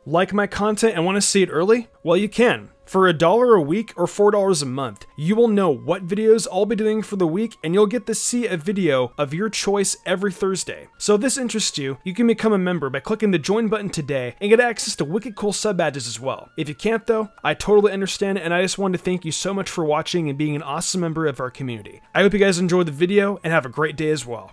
Like my content and want to see it early? Well, you can. For $1 a week or $4 a month, you will know what videos I'll be doing for the week, and you'll get to see a video of your choice every Thursday. So if this interests you, you can become a member by clicking the join button today and get access to wicked cool sub badges as well. If you can't though, I totally understand, and I just wanted to thank you so much for watching and being an awesome member of our community. I hope you guys enjoyed the video and have a great day as well.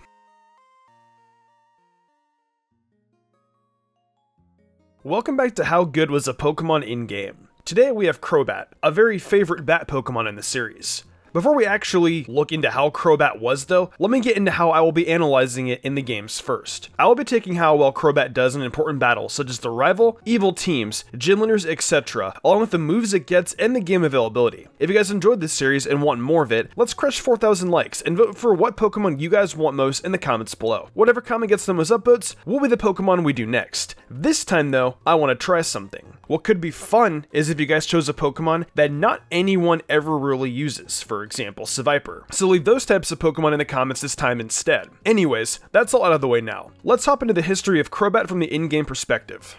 Welcome back to How Good Was a Pokemon in-game. Today we have Crobat, a very favorite bat Pokemon in the series. Before we actually look into how Crobat was though, let me get into how I will be analyzing it in the games first. I will be taking how well Crobat does in important battles such as the rival, evil teams, gym leaders, etc., along with the moves it gets and the game availability. If you guys enjoyed this series and want more of it, let's crush 4,000 likes and vote for what Pokemon you guys want most in the comments below. Whatever comment gets the most upvotes will be the Pokemon we do next. This time though, I want to try something. What could be fun is if you guys chose a Pokemon that not anyone ever really uses, for example, Seviper. So leave those types of Pokemon in the comments this time instead. Anyways, that's all out of the way now. Let's hop into the history of Crobat from the in-game perspective.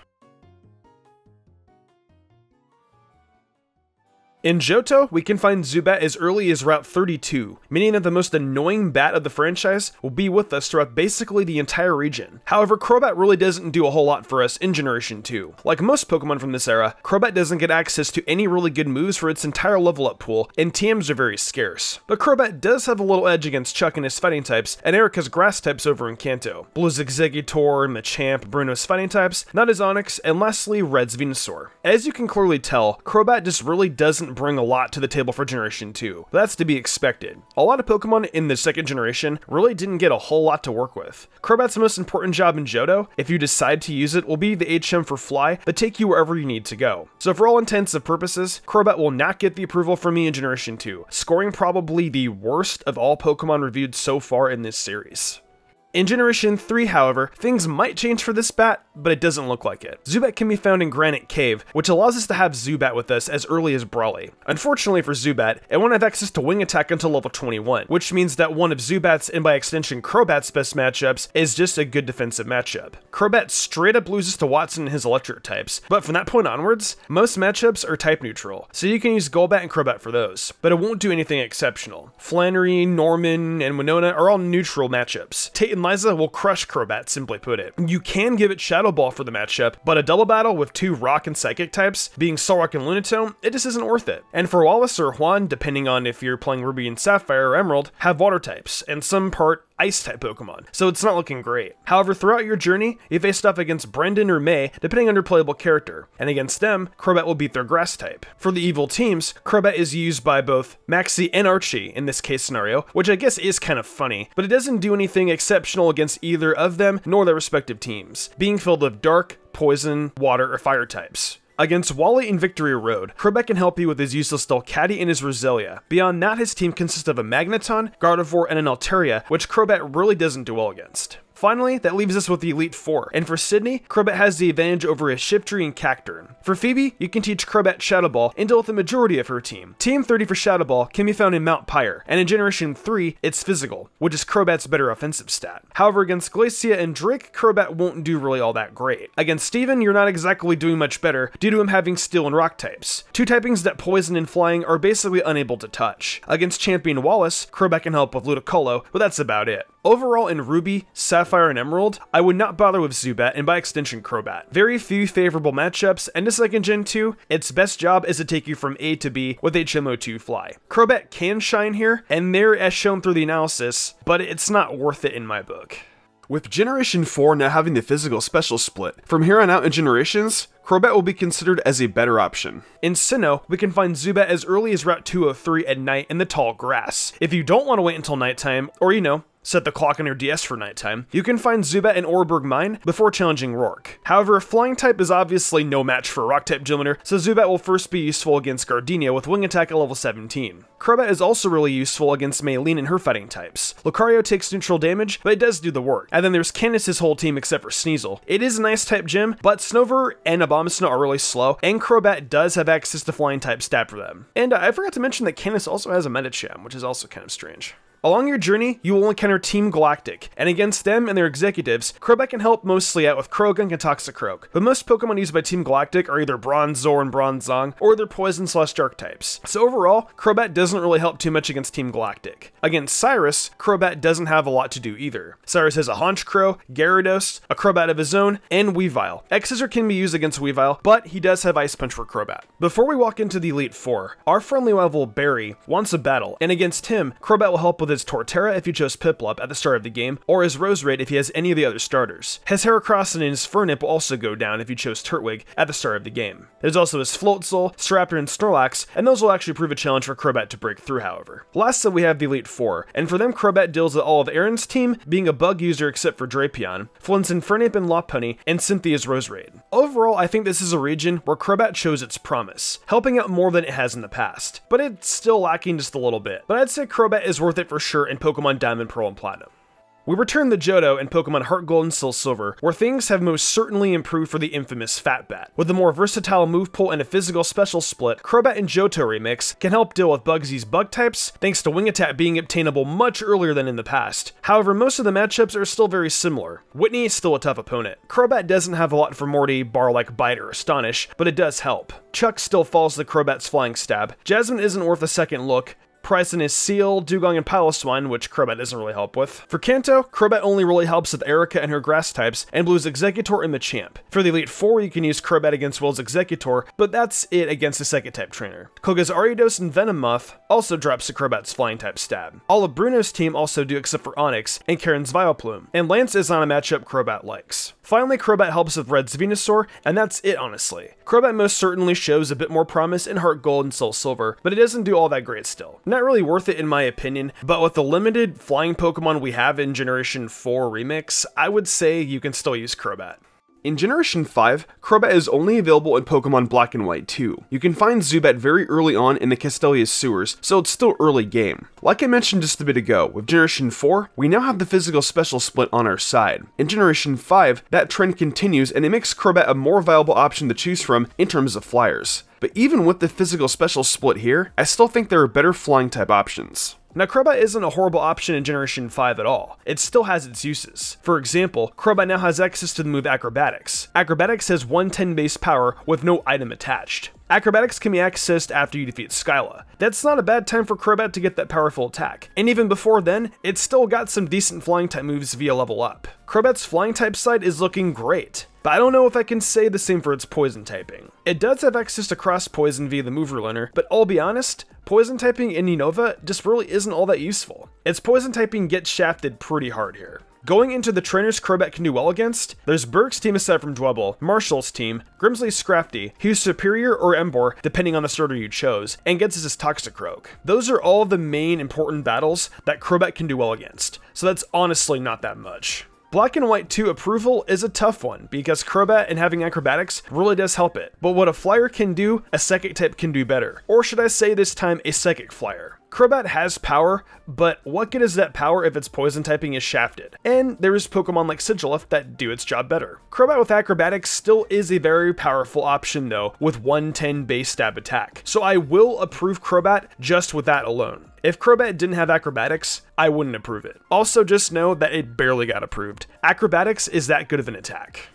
In Johto, we can find Zubat as early as Route 32, meaning that the most annoying bat of the franchise will be with us throughout basically the entire region. However, Crobat really doesn't do a whole lot for us in Generation 2. Like most Pokemon from this era, Crobat doesn't get access to any really good moves for its entire level up pool, and TMs are very scarce. But Crobat does have a little edge against Chuck and his fighting types, and Erika's grass types over in Kanto. Blue's Exeggutor, Machamp, Bruno's fighting types, Nada's Onix, and lastly, Red's Venusaur. As you can clearly tell, Crobat just really doesn't bring a lot to the table for Generation 2. That's to be expected. A lot of Pokemon in the second generation really didn't get a whole lot to work with. Crobat's most important job in Johto, if you decide to use it, will be the HM for Fly that take you wherever you need to go. So for all intents and purposes, Crobat will not get the approval from me in Generation 2, scoring probably the worst of all Pokemon reviewed so far in this series. In Generation 3, however, things might change for this bat, but it doesn't look like it. Zubat can be found in Granite Cave, which allows us to have Zubat with us as early as Brawly. Unfortunately for Zubat, it won't have access to Wing Attack until level 21, which means that one of Zubat's, and by extension Crobat's best matchups, is just a good defensive matchup. Crobat straight up loses to Watson and his electric types, but from that point onwards, most matchups are type neutral, so you can use Golbat and Crobat for those, but it won't do anything exceptional. Flannery, Norman, and Winona are all neutral matchups. Tate and Liza will crush Crobat, simply put it. You can give it Shadow Ball for the matchup, but a double battle with two Rock and Psychic types, being Solrock and Lunatone, it just isn't worth it. And for Wallace or Juan, depending on if you're playing Ruby and Sapphire or Emerald, have Water types, and some part Ice-type Pokemon, so it's not looking great. However, throughout your journey, you face stuff against Brendan or May, depending on your playable character, and against them, Crobat will beat their Grass type. For the evil teams, Crobat is used by both Maxie and Archie in this case scenario, which I guess is kind of funny, but it doesn't do anything exceptional against either of them, nor their respective teams, being filled with Dark, Poison, Water, or Fire types. Against Wally in Victory Road, Crobat can help you with his useless Delcatty and his Roselia. Beyond that, his team consists of a Magneton, Gardevoir, and an Altaria, which Crobat really doesn't do well against. Finally, that leaves us with the Elite Four, and for Sydney, Crobat has the advantage over his Shiftry and Cacturne. For Phoebe, you can teach Crobat Shadow Ball and deal with the majority of her team. Team 30 for Shadow Ball can be found in Mount Pyre, and in Generation 3, it's Physical, which is Crobat's better offensive stat. However, against Glacia and Drake, Crobat won't do really all that great. Against Steven, you're not exactly doing much better due to him having Steel and Rock types. Two typings that Poison and Flying are basically unable to touch. Against Champion Wallace, Crobat can help with Ludicolo, but that's about it. Overall, in Ruby, Sapphire, and Emerald, I would not bother with Zubat and by extension Crobat. Very few favorable matchups, and just like in Gen 2, its best job is to take you from A to B with HMO2 Fly. Crobat can shine here, and there as shown through the analysis, but it's not worth it in my book. With Generation 4 now having the physical special split, from here on out in generations, Crobat will be considered as a better option. In Sinnoh, we can find Zubat as early as Route 203 at night in the tall grass. If you don't want to wait until nighttime, or set the clock on your DS for nighttime, you can find Zubat in Oreburgh Mine before challenging Rourke. However, Flying type is obviously no match for a Rock type gym leader, so Zubat will first be useful against Gardenia with Wing Attack at level 17. Crobat is also really useful against Maylene and her fighting types. Lucario takes neutral damage, but it does do the work. And then there's Candace's whole team except for Sneasel. It is a nice type gym, but Snover and Abomasnow are really slow, and Crobat does have access to Flying type stat for them. And I forgot to mention that Candace also has a Medicham, which is also kind of strange. Along your journey, you will encounter Team Galactic, and against them and their executives, Crobat can help mostly out with Croagunk and Toxicroak, but most Pokemon used by Team Galactic are either Bronzor and Bronzong, or they're Poison/Dark types. So overall, Crobat doesn't really help too much against Team Galactic. Against Cyrus, Crobat doesn't have a lot to do either. Cyrus has a Honchkrow, Gyarados, a Crobat of his own, and Weavile. X-Scissor can be used against Weavile, but he does have Ice Punch for Crobat. Before we walk into the Elite Four, our friendly rival Barry wants a battle, and against him, Crobat will help with his Torterra if you chose Piplup at the start of the game, or his Roserade if he has any of the other starters. His Heracross and his Furnip will also go down if you chose Turtwig at the start of the game. There's also his Floatzel, Staraptor, and Snorlax, and those will actually prove a challenge for Crobat to break through, however. Lastly, we have the Elite Four, and for them, Crobat deals with all of Aaron's team, being a bug user except for Drapion, Flynn's Infernape and Lopunny, and Cynthia's Roserade. Overall, I think this is a region where Crobat shows its promise, helping out more than it has in the past, but it's still lacking just a little bit. But I'd say Crobat is worth it for sure in Pokemon Diamond, Pearl, and Platinum. We return to Johto in Pokemon Heart Gold and Soul Silver, where things have most certainly improved for the infamous Fat Bat. With a more versatile move pool and a physical special split, Crobat and Johto Remix can help deal with Bugsy's bug types, thanks to Wing Attack being obtainable much earlier than in the past. However, most of the matchups are still very similar. Whitney is still a tough opponent. Crobat doesn't have a lot for Morty, bar like Bite or Astonish, but it does help. Chuck still falls to Crobat's Flying Stab. Jasmine isn't worth a second look. Pryson is Seal, Dugong, and Piloswine, which Crobat doesn't really help with. For Kanto, Crobat only really helps with Erica and her grass types, and Blue's Executor and Machamp. For the Elite Four, you can use Crobat against Will's Executor, but that's it against a second type trainer. Koga's Ariados and Venomoth also drops to Crobat's flying type stab. All of Bruno's team also do except for Onyx and Karen's Vileplume, and Lance is on a matchup Crobat likes. Finally, Crobat helps with Red's Venusaur, and that's it honestly. Crobat most certainly shows a bit more promise in Heart Gold and Soul Silver, but it doesn't do all that great still. Not really worth it in my opinion, but with the limited flying Pokemon we have in Generation 4 Remix, I would say you can still use Crobat. In Generation 5, Crobat is only available in Pokemon Black and White 2. You can find Zubat very early on in the Castelia sewers, so it's still early game. Like I mentioned just a bit ago, with Generation 4, we now have the physical special split on our side. In Generation 5, that trend continues and it makes Crobat a more viable option to choose from in terms of flyers. But even with the physical special split here, I still think there are better flying type options. Now, Crobat isn't a horrible option in Generation 5 at all. It still has its uses. For example, Crobat now has access to the move Acrobatics. Acrobatics has 110 base power with no item attached. Acrobatics can be accessed after you defeat Skyla. That's not a bad time for Crobat to get that powerful attack, and even before then, it's still got some decent flying type moves via level up. Crobat's flying type side is looking great, but I don't know if I can say the same for its poison typing. It does have access to cross poison via the move relearner, but I'll be honest, poison typing in Unova just really isn't all that useful. Its poison typing gets shafted pretty hard here. Going into the trainers Crobat can do well against, there's Berg's team aside from Dwebble, Marshall's team, Grimsley's Scrafty, who's Superior or Embor depending on the starter you chose, and gets his Toxicroak. Those are all the main important battles that Crobat can do well against, so that's honestly not that much. Black and White 2 approval is a tough one, because Crobat and having Acrobatics really does help it, but what a Flyer can do, a Psychic type can do better. Or should I say this time, a Psychic Flyer. Crobat has power, but what good is that power if its poison typing is shafted? And there's Pokemon like Sigilyph that do its job better. Crobat with Acrobatics still is a very powerful option though, with 110 base stab attack. So I will approve Crobat just with that alone. If Crobat didn't have Acrobatics, I wouldn't approve it. Also just know that it barely got approved. Acrobatics is that good of an attack.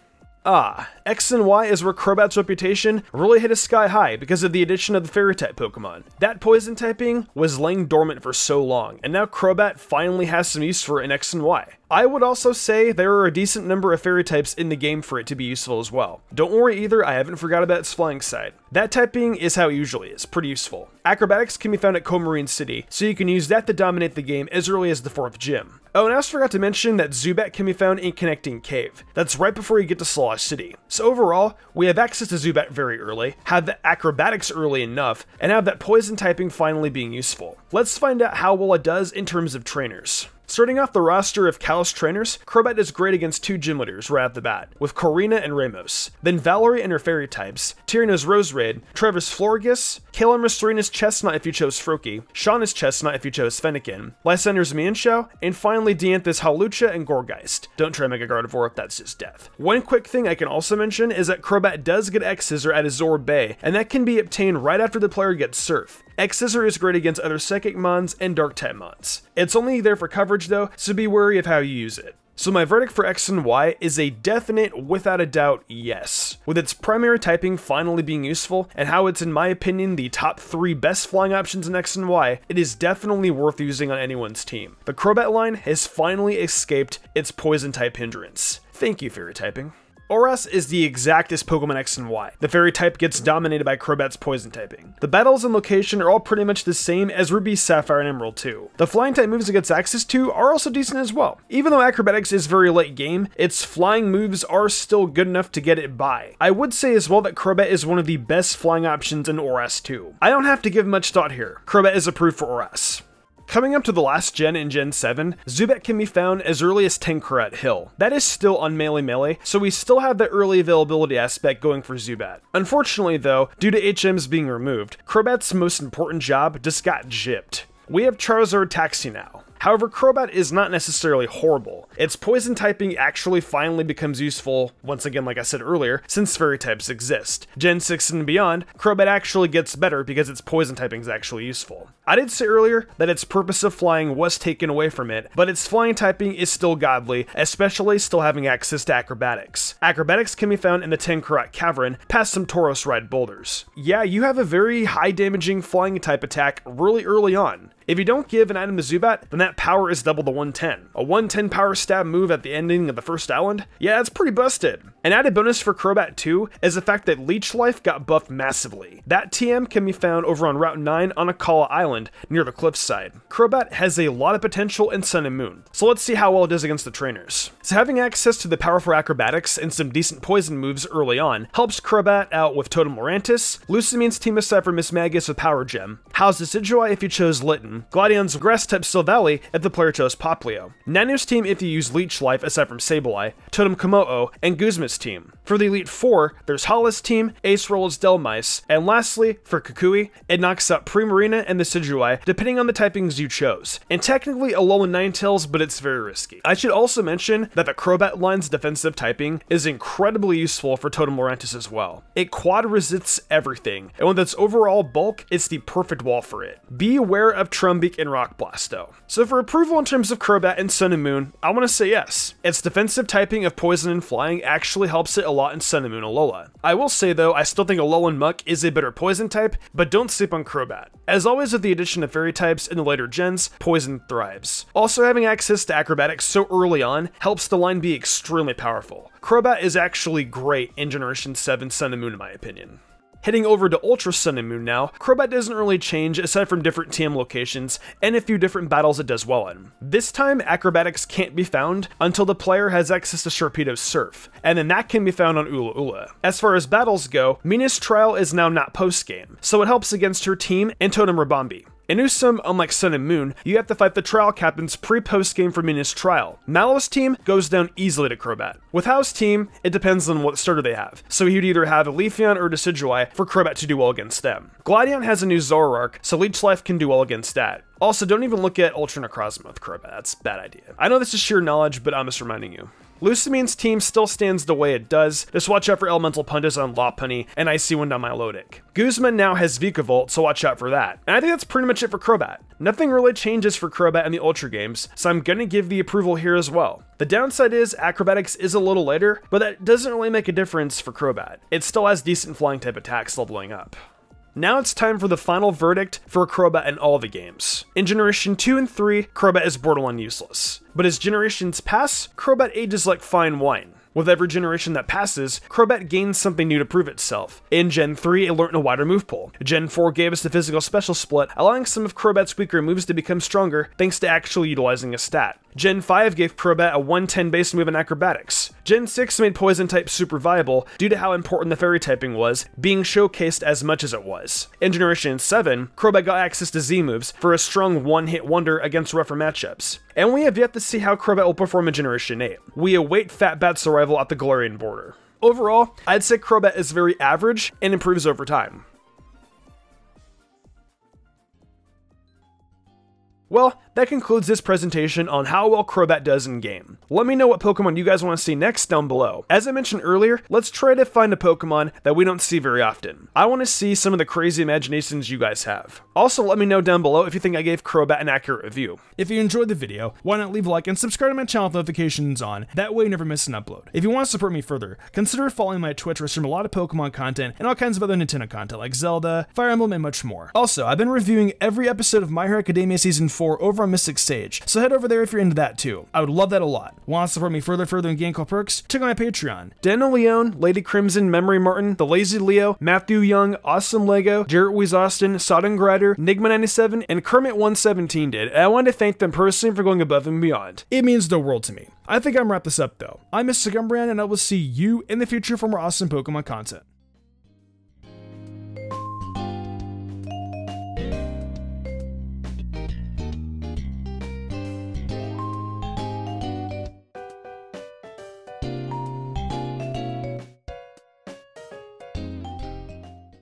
X and Y is where Crobat's reputation really hit a sky high because of the addition of the Fairy-type Pokemon. That poison typing was laying dormant for so long, and now Crobat finally has some use for it in X and Y. I would also say there are a decent number of Fairy types in the game for it to be useful as well. Don't worry either, I haven't forgot about its flying side. That typing is how it usually is, pretty useful. Acrobatics can be found at Comarine City, so you can use that to dominate the game as early as the 4th gym. Oh, and I also forgot to mention that Zubat can be found in Connecting Cave. That's right before you get to Slosh City. So overall, we have access to Zubat very early, have the Acrobatics early enough, and have that poison typing finally being useful. Let's find out how well it does in terms of trainers. Starting off the roster of Callous trainers, Crobat is great against two gym leaders right off the bat, with Corina and Ramos. Then Valerie and her fairy types, Tyrania's Roserade, Trevor's Florges, Kalen Restorin's Chestnut if you chose Froakie, Shauna's Chestnut if you chose Fennekin, Lysander's Mienshao, and finally Dianthus Hawlucha and Gourgeist. Don't try Mega Gardevoir if that's just death. One quick thing I can also mention is that Crobat does get X-Scissor at his Zord Bay, and that can be obtained right after the player gets Surf. X-Scissor is great against other Psychic Mons and Dark-type Mons. It's only there for coverage though, so be wary of how you use it. So my verdict for X and Y is a definite, without a doubt, yes. With its primary typing finally being useful, and how it's in my opinion the top 3 best flying options in X and Y, it is definitely worth using on anyone's team. The Crobat line has finally escaped its poison type hindrance. Thank you, Fairy typing. Oras is the exactest Pokemon X and Y. The Fairy type gets dominated by Crobat's poison typing. The battles and location are all pretty much the same as Ruby, Sapphire, and Emerald 2. The flying type moves it gets access to are also decent as well. Even though Acrobatics is very late game, its flying moves are still good enough to get it by. I would say as well that Crobat is one of the best flying options in Oras 2. I don't have to give much thought here. Crobat is approved for Oras. Coming up to the last gen in Gen 7, Zubat can be found as early as Tenkara Hill. That is still on Melee, so we still have the early availability aspect going for Zubat. Unfortunately though, due to HMs being removed, Crobat's most important job just got gypped. We have Charizard Taxi now. However, Crobat is not necessarily horrible. Its poison typing actually finally becomes useful, once again like I said earlier, since fairy types exist. Gen 6 and beyond, Crobat actually gets better because its poison typing is actually useful. I did say earlier that its purpose of flying was taken away from it, but its flying typing is still godly, especially still having access to Acrobatics. Acrobatics can be found in the Tenkara Cavern, past some Tauros Ride boulders. Yeah, you have a very high damaging flying type attack really early on. If you don't give an item to Zubat, then that power is double to 110. A 110 power stab move at the ending of the first island? Yeah, that's pretty busted. An added bonus for Crobat 2 is the fact that Leech Life got buffed massively. That TM can be found over on Route 9 on Akala Island, near the cliffside. Crobat has a lot of potential in Sun and Moon, so let's see how well it does against the trainers. So having access to the powerful Acrobatics and some decent poison moves early on helps Crobat out with Totem Lurantis, Lucamine's team aside for Mismagius with Power Gem, How's Decidueye if you chose Litten, Gladiion's Grass-type Silvally if the player chose Popplio, Nanu's team if you use Leech Life aside from Sableye, Totem Komodo, and Guzma's team. For the Elite Four, there's Hollis' team, Ace Roll's Delmice, and lastly, for Kukui, it knocks out Primarina and the Decidueye depending on the typings you chose, and technically Alolan Ninetales, but it's very risky. I should also mention that the Crobat line's defensive typing is incredibly useful for Totem Lurantis as well. It quad resists everything, and with its overall bulk, it's the perfect wall for it. Be aware of Trumbeak and Rock Blast though. So for approval in terms of Crobat and Sun and Moon, I want to say yes. Its defensive typing of Poison and Flying actually helps it a lot in Sun and Moon Alola. I will say though, I still think Alolan Muck is a better Poison type, but don't sleep on Crobat. As always with the addition of Fairy types in the later gens, Poison thrives. Also having access to Acrobatics so early on helps the line be extremely powerful. Crobat is actually great in Generation 7 Sun and Moon in my opinion. Heading over to Ultra Sun and Moon now, Crobat doesn't really change aside from different TM locations and a few different battles it does well in. This time, Acrobatics can't be found until the player has access to Sharpedo's Surf, and then that can be found on Ula Ula. As far as battles go, Mina's Trial is now not post-game, so it helps against her team and Totem Rabombi. In Usum, unlike Sun and Moon, you have to fight the Trial Captains pre-post game for Mina's Trial. Mallow's team goes down easily to Crobat. With How's team, it depends on what starter they have, so you'd either have a Leafeon or Decidueye for Crobat to do well against them. Gladion has a new Zoroark, so Leech Life can do well against that. Also, don't even look at Ultra Necrozma with Crobat, that's a bad idea. I know this is sheer knowledge, but I'm just reminding you. Lucamine's team still stands the way it does, just watch out for Elemental Punches on Lopunny and Icy Wind on Milotic. Guzma now has Vikavolt, so watch out for that. And I think that's pretty much it for Crobat. Nothing really changes for Crobat in the Ultra games, so I'm gonna give the approval here as well. The downside is Acrobatics is a little later, but that doesn't really make a difference for Crobat. It still has decent flying type attacks leveling up. Now it's time for the final verdict for Crobat in all the games. In Generation 2 and 3, Crobat is borderline useless. But as generations pass, Crobat ages like fine wine. With every generation that passes, Crobat gains something new to prove itself. In Gen 3, it learned a wider move pool. Gen 4 gave us the physical special split, allowing some of Crobat's weaker moves to become stronger thanks to actually utilizing a stat. Gen 5 gave Crobat a 110 base move in Acrobatics. Gen 6 made Poison type super viable due to how important the Fairy typing was, being showcased as much as it was. In Generation 7, Crobat got access to Z moves for a strong one-hit wonder against rougher matchups. And we have yet to see how Crobat will perform in Generation 8. We await Fat Bat's arrival at the Galarian border. Overall, I'd say Crobat is very average and improves over time. Well, that concludes this presentation on how well Crobat does in game. Let me know what Pokemon you guys want to see next down below. As I mentioned earlier, let's try to find a Pokemon that we don't see very often. I want to see some of the crazy imaginations you guys have. Also, let me know down below if you think I gave Crobat an accurate review. If you enjoyed the video, why not leave a like and subscribe to my channel with notifications on, that way you never miss an upload. If you want to support me further, consider following my Twitch where I stream a lot of Pokemon content and all kinds of other Nintendo content like Zelda, Fire Emblem, and much more. Also, I've been reviewing every episode of My Hero Academia Season 4 over on Mystic Sage, so head over there if you're into that too. I would love that a lot. Want to support me further in game called Perks? Check out my Patreon. Daniel Leone, Lady Crimson, Memory Martin, The Lazy Leo, Matthew Young, Awesome Lego, Jarrett Weiss Austin, Sodden Grider, Nigma97, and Kermit117 did, and I want to thank them personally for going above and beyond. It means the world to me. I think I'm gonna wrap this up though. I'm Mr. Gumbrand, and I will see you in the future for more awesome Pokemon content.